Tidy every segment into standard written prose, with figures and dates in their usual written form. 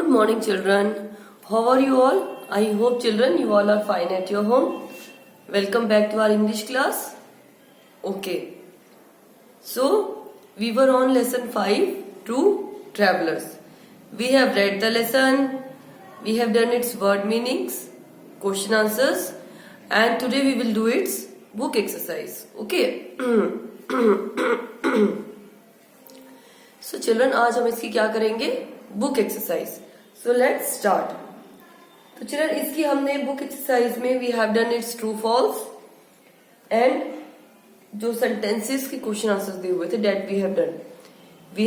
morning, children. How are you all? I hope, children, you all are fine at your home. Welcome back to our English class. Okay. So, we were on lesson 5, True Travelers. We have read the lesson. We have done its word meanings, question answers, and today we will do its book exercise. Okay. So children, आज हम इसकी क्या करेंगे? Book exercise. So let's start. तो children, इसकी हमने book exercise में we have done its true false and जो सेंटेंसेस के क्वेश्चन आंसर्स दिए हुए थे that we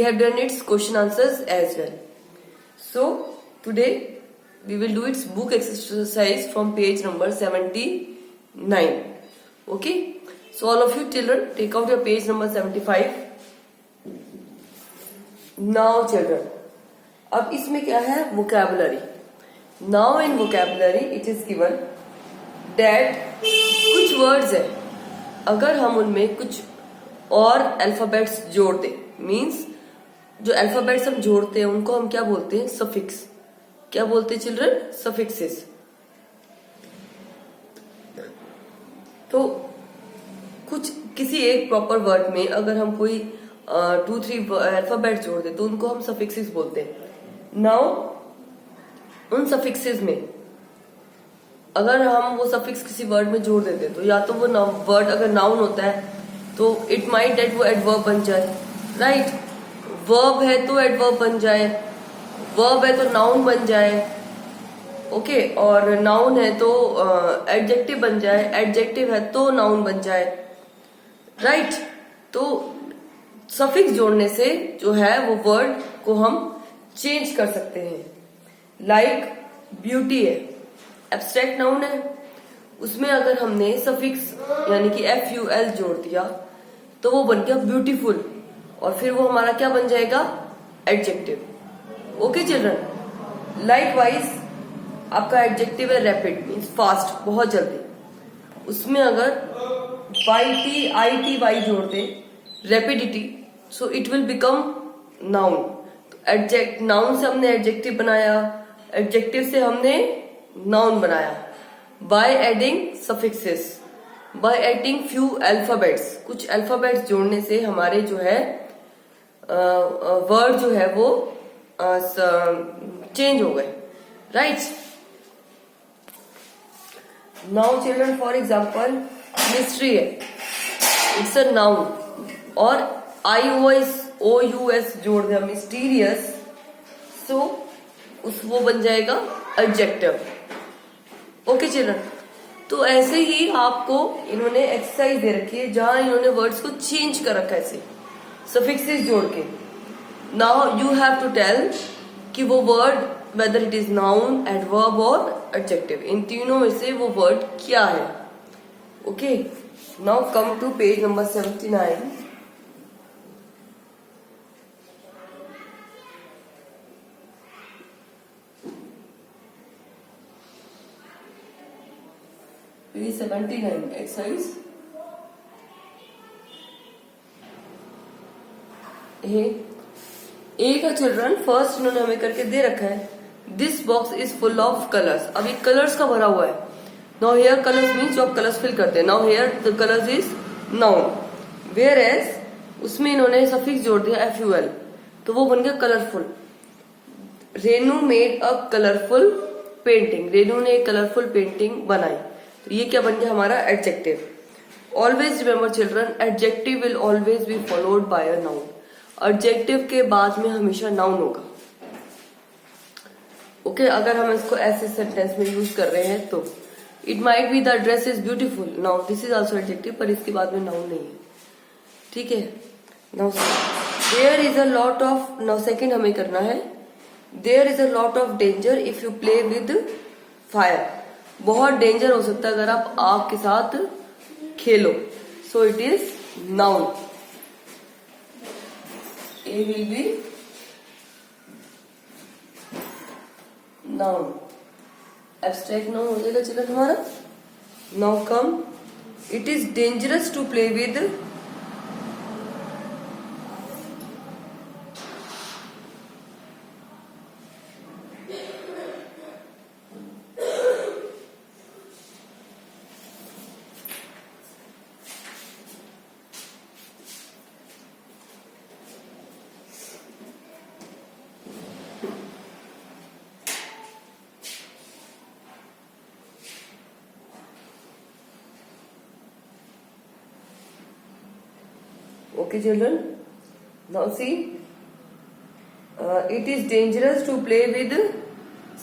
have done its question answers as well. So today we will do its book exercise from page number 79. Okay. So all of you children take out your page number 75. Now children, अब इसमें क्या है? Vocabulary. Now in vocabulary it is given that कुछ words है, अगर हम उनमें कुछ और अल्फाबेट्स जोड़ दें, मीन्स जो अल्फाबेट्स हम जोड़ते हैं उनको हम क्या बोलते हैं? सफिक्स. क्या बोलते हैं चिल्ड्रन? सफिक्सेस. तो कुछ किसी एक प्रॉपर वर्ड में अगर हम कोई 2-3 अल्फाबेट जोड़ दे तो उनको हम सफिक्सेस बोलते हैं. नाउ उन सफिक्सेस में अगर हम वो सफिक्स किसी वर्ड में जोड़ देते हैं तो या तो वो वर्ड अगर नाउन होता है तो इट माइट डेट वो एडवर्ब बन जाए. राइट. वर्ब है तो एडवर्ब बन जाए, वर्ब है तो नाउन बन जाए. ओके. और नाउन है तो एडजेक्टिव बन जाए, एडजेक्टिव है तो नाउन बन जाए. राइट. तो सफिक्स जोड़ने से जो है वो वर्ड को हम चेंज कर सकते हैं. लाइक ब्यूटी है, एब्स्ट्रैक्ट नाउन है, उसमें अगर हमने सफिक्स यानी कि FUL जोड़ दिया तो वो बन गया ब्यूटीफुल, और फिर वो हमारा क्या बन जाएगा? एडजेक्टिव. Okay children. लाइकवाइज आपका एडजेक्टिव है रैपिड, मीन्स फास्ट, बहुत जल्दी. उसमें अगर YTITY जोड़ दे, rapidity, so it will become noun. Adject noun से हमने एडजेक्टिव बनाया, एडजेक्टिव से हमने नाउन बनाया by adding suffixes, by adding few alphabets. कुछ अल्फाबेट्स जोड़ने से हमारे जो है वर्ड जो है वो चेंज हो गए. Right. Now children, for example mystery है, इट्स अ नाउन, और IOS जोड़ दिया, मिस्टीरियस, सो वो बन जाएगा एडजेक्टिव. Okay children. तो ऐसे ही आपको इन्होंने एक्सरसाइज दे रखी है जहां इन्होंने वर्ड्स को चेंज कर रखा है ऐसे सफिक्सेस जोड़ के. Now you have to tell कि वो word whether it is noun, adverb और एडजेक्टिव, इन तीनों में से वो वर्ड क्या है. Okay. Now come to page number 79. Page 79 exercise A का चिल्ड्रन फर्स्ट इन्होंने हमें करके दे रखा है. This box is full of colours. अब ये कलर्स का भरा हुआ है. नाउ हेयर कलर्स मीन्स जो आप कलर्स फिल करते हैं. Now here the colours is noun, whereas उसमें इन्होंने सफिक्स जोड़ दिया FUL, तो वो बन गया colourful. Renu made a colourful painting. Renu ने एक कलरफुल पेंटिंग बनाई, तो ये क्या बन गया हमारा? Adjective. Always remember children, adjective will always be followed by a noun. Adjective के बाद में हमेशा नाउन होगा. ओके. अगर हम इसको ऐसे सेंटेंस में यूज कर रहे हैं तो it might be the dress is beautiful. Now this is also adjective, पर इसके बाद में नाउन नहीं है. ठीक है. Now there is a lot of, now second हमें करना है, there is a lot of danger if you play with fire. बहुत डेंजर हो सकता है अगर आप आग के साथ खेलो. So it is noun. A will be noun. Abstract noun हो जाएगा चिल्ड्रन हमारा. Now come, it is dangerous to play with, Okay, children. Now see, it is dangerous to play with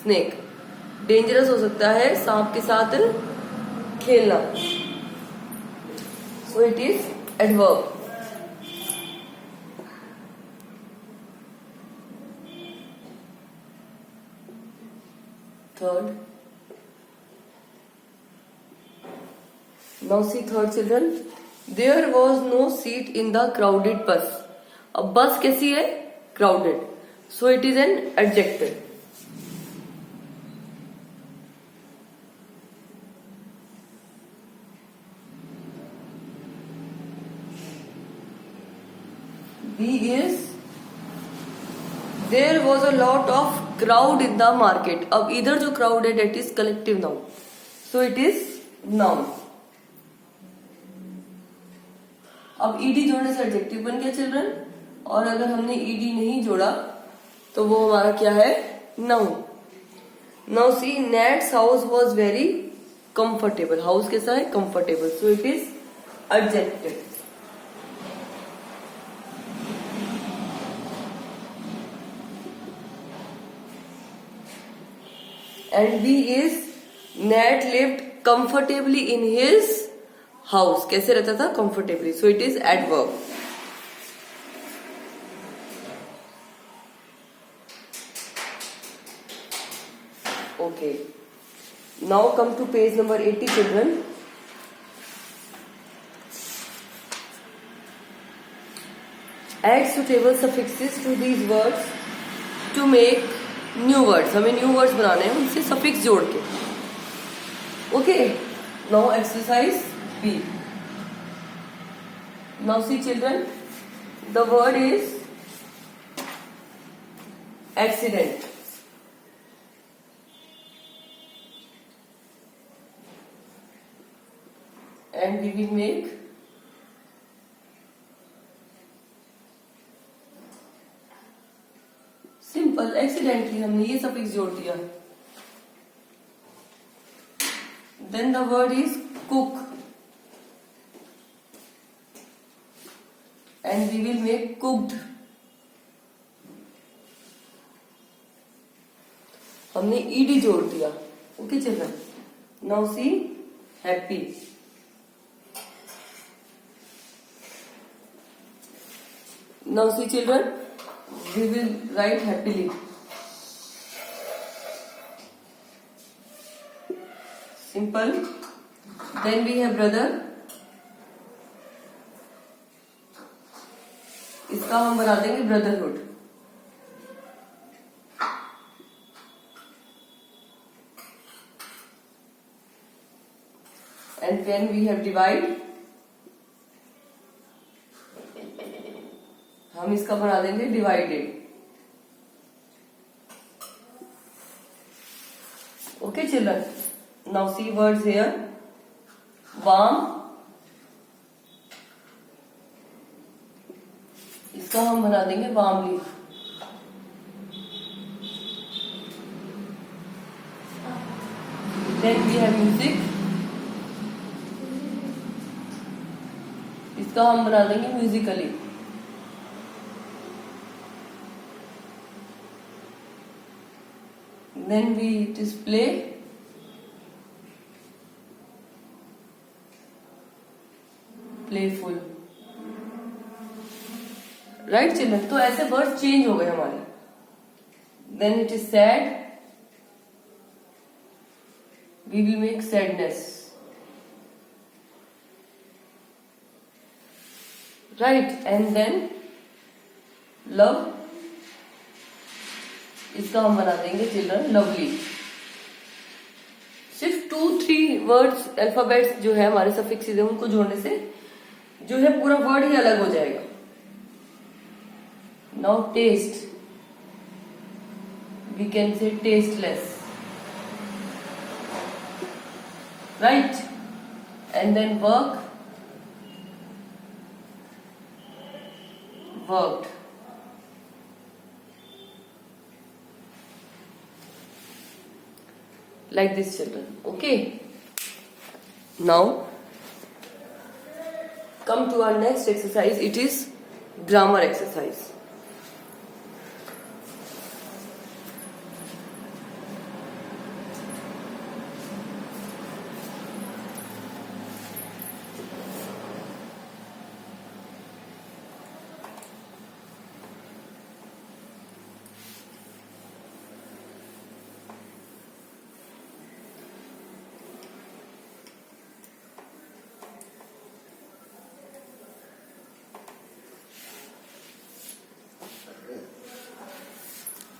snake. Dangerous हो सकता है सांप के साथ खेलना. So it is adverb. Third. Now see third, children. There was no seat in the crowded bus. अब बस कैसी है? Crowded. So it is an adjective. B is there was a lot of crowd in the market. अब इधर जो crowd है that is collective noun. So it is noun. अब ed जोड़ने से एडजेक्टिव बन गया चिल्ड्रन, और अगर हमने ed नहीं जोड़ा तो वो हमारा क्या है? Noun. Now see, Nate's house was very comfortable. House कैसा है? Comfortable. So it is adjective. And B is Nate lived comfortably in his house. कैसे रहता था? Comfortably. So it is adverb. Okay. Now come to page number 80, children. Add suitable suffixes to these words to make new words. हमें new words बनाने हैं उनसे suffix जोड़ के. Okay. Now exercise B. Now see, children. The word is accident. And we will make simple. Accidentally हमने ये suffix जोड़ दिया. Then the word is cook, and we will make cooked. हमने ed जोड़ दिया. Okay children. Now see, happy. Now see, children, we will write happily. Simple. Then we have brother. इसका हम बना देंगे brotherhood. And when we have divide, हम इसका बना देंगे divided. Okay children. Now see words here. Warm, इसका हम बना देंगे warmly. Then we have music, इसका हम बना देंगे musically. Then we display, playful. Right children? तो ऐसे वर्ड चेंज हो गए हमारे. Then it is sad. We will make sadness. Right? And then love, इसका हम बना देंगे चिल्ड्रन लवली. सिर्फ 2-3 वर्ड्स अल्फाबेट्स जो है हमारे सफिक्सेस है उनको जोड़ने से जो है पूरा वर्ड ही अलग हो जाएगा. Now taste, we can say tasteless. Right? And then work, worked. Like this children. Okay. Now come come to our next exercise. It is grammar exercise.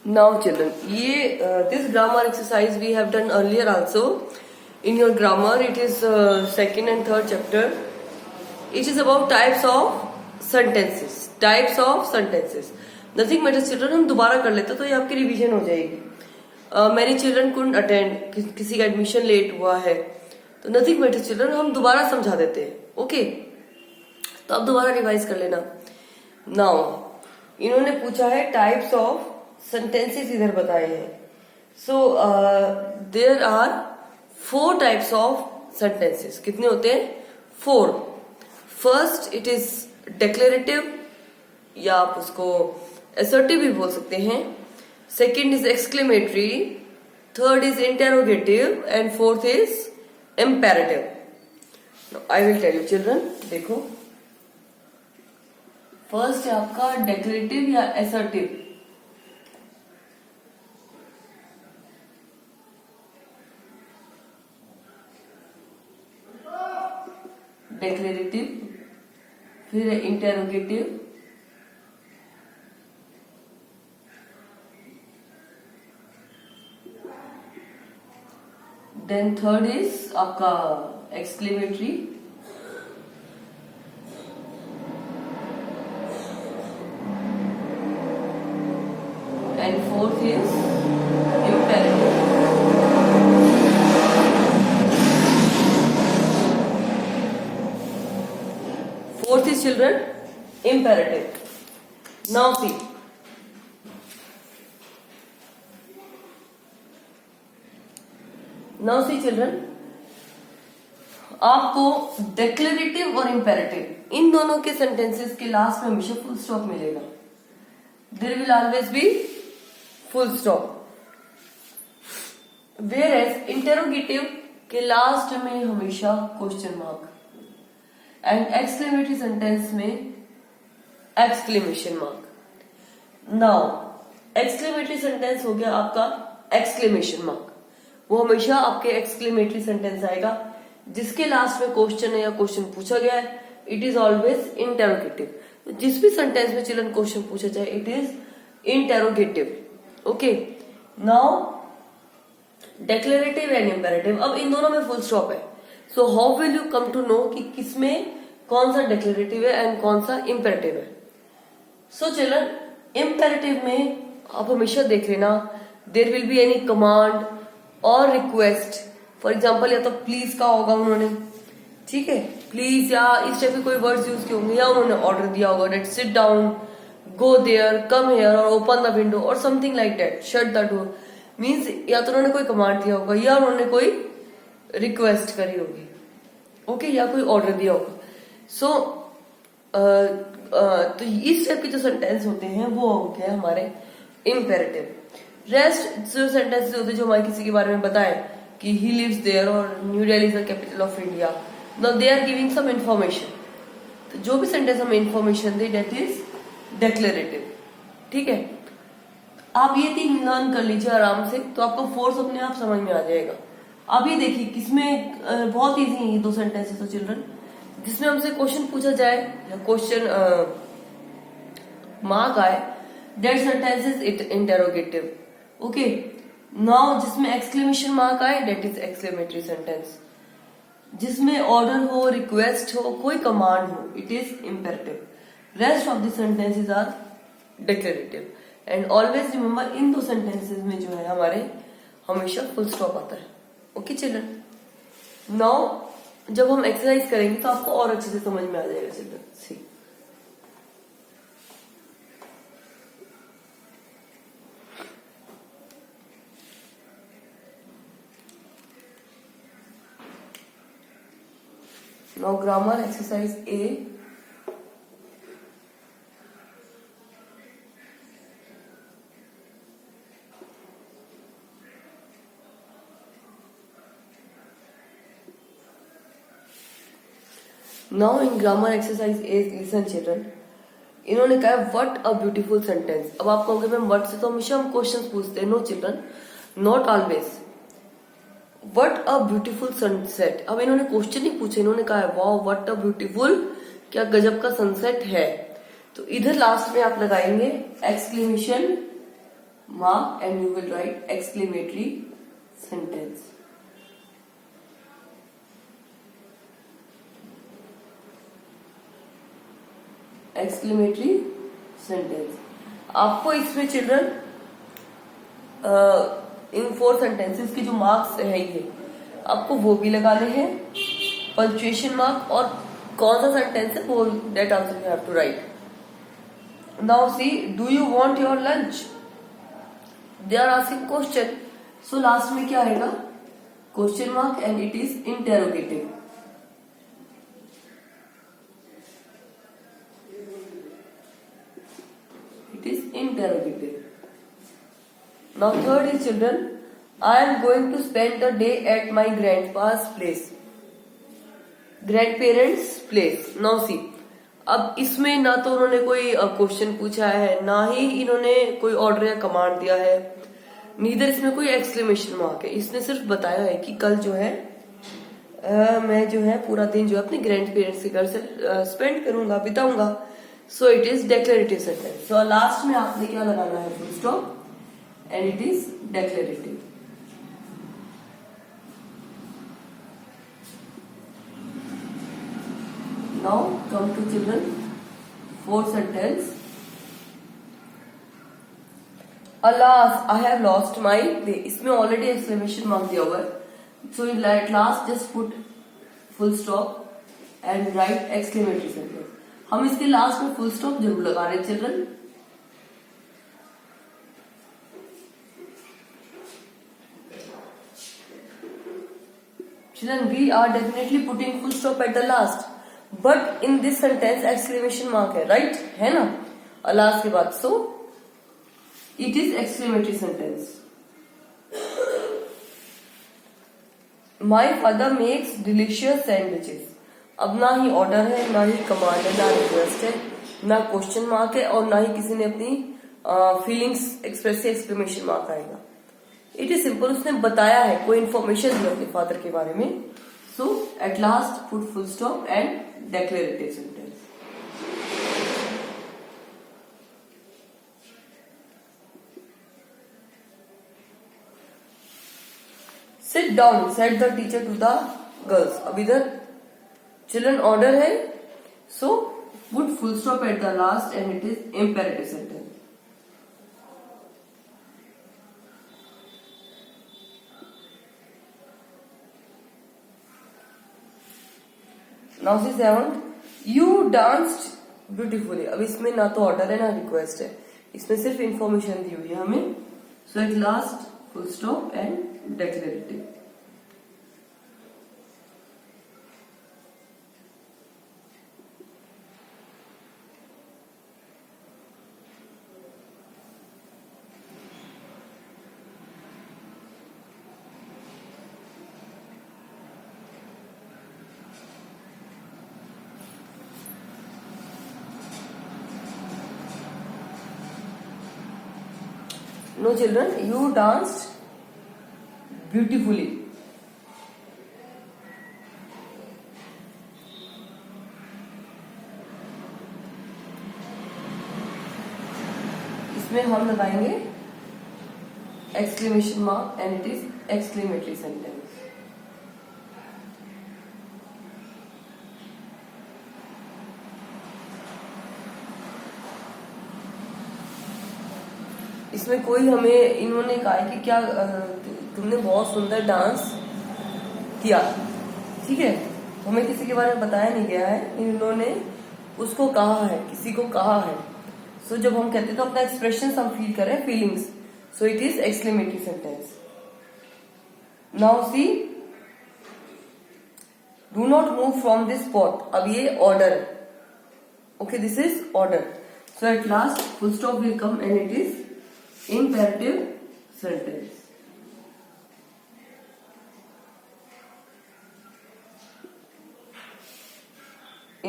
Now children, this grammar exercise we have done earlier also. In your grammar, it is second and third chapter. It is about types of sentences. Types of sentences. Nothing matters children, हम दोबारा कर लेते तो ये आपकी revision हो जाएगी. Many children couldn't attend, किसी का एडमिशन लेट हुआ है, तो नथिंग मैटर्स चिल्ड्रन हम दोबारा समझा देते हैं. ओके, तो आप दोबारा रिवाइज कर लेना. नाउ इन्होंने पूछा है टाइप्स ऑफ सेंटेंसेस इधर बताए हैं. So there are 4 types of sentences. कितने होते हैं? 4. फर्स्ट इट इज डिक्लेरेटिव, या आप उसको असर्टिव भी बोल सकते हैं. Second is exclamatory, third is interrogative and fourth is imperative. I will tell you children. देखो, फर्स्ट है आपका डिक्लेरेटिव या असर्टिव. डिक्लेरेटिव, फिर इंटेरोगेटिव, देन थर्ड इज आपका exclamatory, and fourth is imperative. Fourth is children imperative. Now see. Now see children. आपको declarative और imperative इन दोनों के सेंटेंसेस के लास्ट में हमेशा फुल स्टॉप मिलेगा. There will always be full stop. Whereas interrogative के लास्ट में हमेशा question mark, and exclamatory sentence में exclamation mark. Now exclamatory sentence हो गया आपका एक्सक्लेमेशन मार्क. वो हमेशा आपके एक्सक्लेमेटरी सेंटेंस आएगा जिसके लास्ट में क्वेश्चन है या क्वेश्चन पूछा गया है. It is always interrogative. तो जिस भी सेंटेंस में चिल्ड्रन क्वेश्चन पूछा जाए it is interrogative. Okay, now declarative and imperative. अब इन दोनों में फुल स्टॉप है. So how will you come to know कि किसमें कौन सा डिक्लेरेटिव है एंड कौन सा इंपेरेटिव है? सो चिल्ड्रन, इंपेरेटिव में आप हमेशा देख लेना there will be any command और रिक्वेस्ट. फॉर एग्जाम्पल, या तो प्लीज का होगा उन्होंने, ठीक है, प्लीज, या इस टाइप के कोई वर्ड्स यूज किए होंगे, या उन्होंने ऑर्डर दिया होगा that sit down, go there, come here और ओपन द विंडो और something like that, shut the door. Means या तो उन्होंने कोई कमांड दिया होगा या उन्होंने कोई रिक्वेस्ट करी होगी. ओके, या कोई ऑर्डर दिया होगा. सो तो इस टाइप के जो सेंटेंस होते हैं वो हो गए हमारे इम्पेरेटिव. रेस्ट जो सेंटेंसेस होते हैं जो हमारे किसी के बारे में बताए कि ही लिव्स देयर और New Delhi is the capital of India, now they are giving some information. तो जो भी सेंटेंस हमें इंफॉर्मेशन दे दैट इज डिक्लेरेटिव. ठीक है, आप ये 3 लर्न कर लीजिए आराम से, तो आपको फोर्स अपने आप समझ में आ जाएगा. अब ये देखिए किसमें बहुत इजी है ये 2 सेंटेंसेस. तो चिल्ड्रन, जिसमें हमसे क्वेश्चन पूछा जाए या क्वेश्चन मार्क आए, that sentence is interrogative. Okay, now जिसमें एक्सक्लेमेशन मार्क आए दैट इज एक्सक्लेमेटरी सेंटेंस. जिसमें ऑर्डर हो, रिक्वेस्ट हो, कोई कमांड हो, it is imperative. Rest of the sentences are declarative. And always remember in 2 sentences में जो है हमारे हमेशा फुल स्टॉप आता है. ओके चिल्ड्रन, नाउ जब हम एक्सरसाइज करेंगे तो आपको और अच्छे से समझ में आ जाएगा children. See, now grammar exercise A. Now in grammar exercise as listen children, इन्होंने कहा व्हाट अ ब्यूटीफुल सेंटेंस। अब आप कहोगे मैम व्हाट से तो हमेशा हम क्वेश्चन पूछते हैं। No children, not always. What a beautiful sunset, अब इन्होंने क्वेश्चन ही पूछे, इन्होंने कहा वाओ व्हाट अ ब्यूटीफुल, क्या गजब का सनसेट है। तो इधर लास्ट में आप लगाएंगे exclamation mark and you will write exclamatory sentence. Exclamatory sentence. आपको इसमें चिल्ड्रन इन 4 सेंटेंसेस के जो मार्क्स है ये आपको वो भी लगाने हैं, पंक्चुएशन मार्क, और कौन सा सेंटेंस है वो that answer you have to write. Now see, do you want your lunch, they are asking question, so last में क्या आएगा question mark and it is interrogative. It is interrogative. Now third is children, I am going to spend the day at my grandpa's place. Grandparents place. Now see, अब इसमें ना तो उन्होंने कोई question पूछा है, ना ही इन्होंने कोई ऑर्डर या कमांड दिया है, नीदर इसमें कोई एक्सक्लेमेशन मार्क है। इसने सिर्फ बताया है कि कल जो है मैं जो है पूरा दिन जो है अपने ग्रैंड पेरेंट्स के घर से स्पेंड करूंगा, बिताऊंगा। So it is declarative sentence. So last में आपने क्या लगाना है full stop and it is declarative. Now come to children 4th sentence, alas I have lost my way. इसमें ऑलरेडी एक्सक्लेमेशन मार्क दिया हुआ है, so at last just put full stop and write exclamatory sentence. हम इसके last में full stop जरूर लगा रहे children. Children, we are definitely putting full stop at the last, but in this sentence exclamation mark है, right? है ना last के बाद, so it is exclamatory sentence. My father makes delicious sandwiches. अब ना ही ऑर्डर है, ना ही कमांड है, ना रिक्वेस्ट है, ना क्वेश्चन मार्क है, और ना ही किसी ने अपनी फीलिंग्स एक्सप्रेस से एक्सक्लेमेशन मार्क आएगा। इट इज सिंपल, उसने बताया है, कोई इन्फॉर्मेशन दी अपने फादर के बारे में। So at last put full stop and declarative sentence. Sit down said the teacher to the girls. अब इधर चिल्ड्रन ऑर्डर है, so put full stop at the last and it is imperative sentence. Now see 7th, you danced beautifully. अब इसमें ना तो order है ना request है, इसमें सिर्फ इंफॉर्मेशन दी हुई है हमें। So at last full stop and declarative. No children, you danced beautifully. इसमें हम लगाएंगे exclamation mark and it is exclamatory sentence. इसमें कोई हमें इन्होंने कहा है कि क्या तुमने बहुत सुंदर डांस किया, ठीक है, हमें किसी के बारे में बताया नहीं गया है, इन्होंने उसको कहा है, किसी को कहा है। सो जब हम कहते हैं तो अपना एक्सप्रेशन हम फील करें, feelings, so it is exclamatory sentence. Now see, do not move from this spot. अब ये ऑर्डर है, okay, this is order. So at last full stop will come and it is imperative sentence.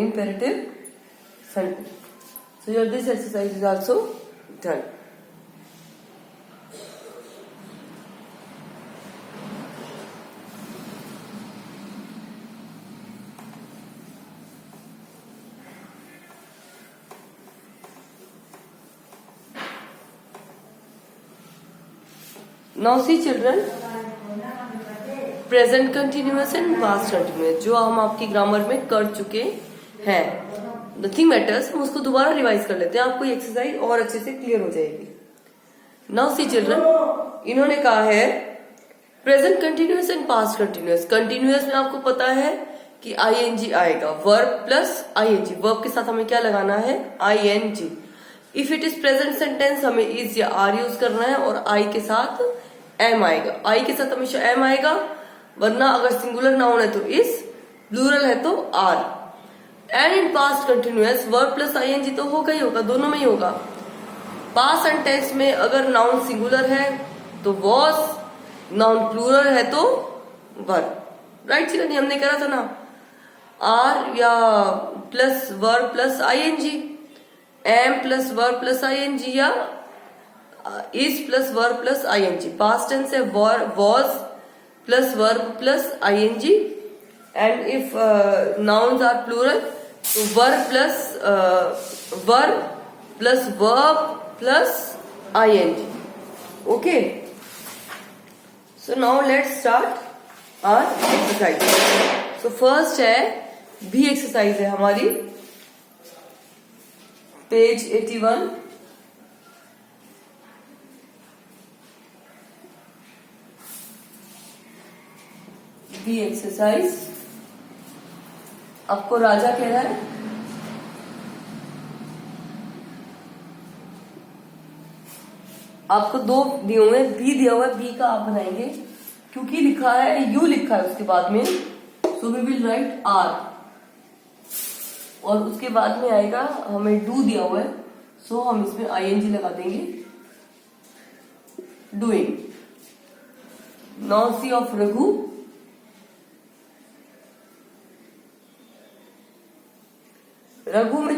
imperative sentence. So here this exercise is also done. Now see children, present continuous and past continuous जो हम आपकी grammar में कर चुके हैं, nothing matters, हम उसको दोबारा रिवाइज कर लेते हैं, आपको ये एक्सरसाइज और अच्छे से क्लियर हो जाएगी। नाउ सी चिल्ड्रन, इन्होंने कहा है present continuous and past continuous. Continuous में आपको पता है कि आईएनजी आएगा, वर्ब प्लस आईएनजी, वर्ब के साथ हमें क्या लगाना है, ING. If it is present sentence हमें इज या आर यूज करना है और आई के साथ एम आएगा, आई के साथ हमेशा एम आएगा, वरना अगर सिंगुलर नाउन है तो इज, प्लूरल है तो are. And in past continuous verb plus ING तो होगा ही होगा, दोनों में ही होगा। पास्ट एंड टेंस में अगर नाउन सिंगुलर है तो वॉज, नाउन प्लूरल है तो वर। राइट चिल्ड्रन, हमने कहा था ना, आर या plus verb plus ING, am plus verb plus ING, या is plus verb plus ING. Past tense है was plus verb plus ING, and if nouns are plural तो verb plus verb plus ING. Okay, so now let's start our exercise. So first है B exercise है हमारी, page 81। Be exercise, आपको राजा कह रहा है आपको दो दिए हुए हैं, बी दिया हुआ है, बी का आप बनाएंगे, क्योंकि लिखा है यू लिखा है उसके बाद में, so we will write are, और उसके बाद में आएगा हमें डू दिया हुआ है, सो हम इसमें आईएनजी लगा देंगे, doing. Now see of Raghu, Raghu में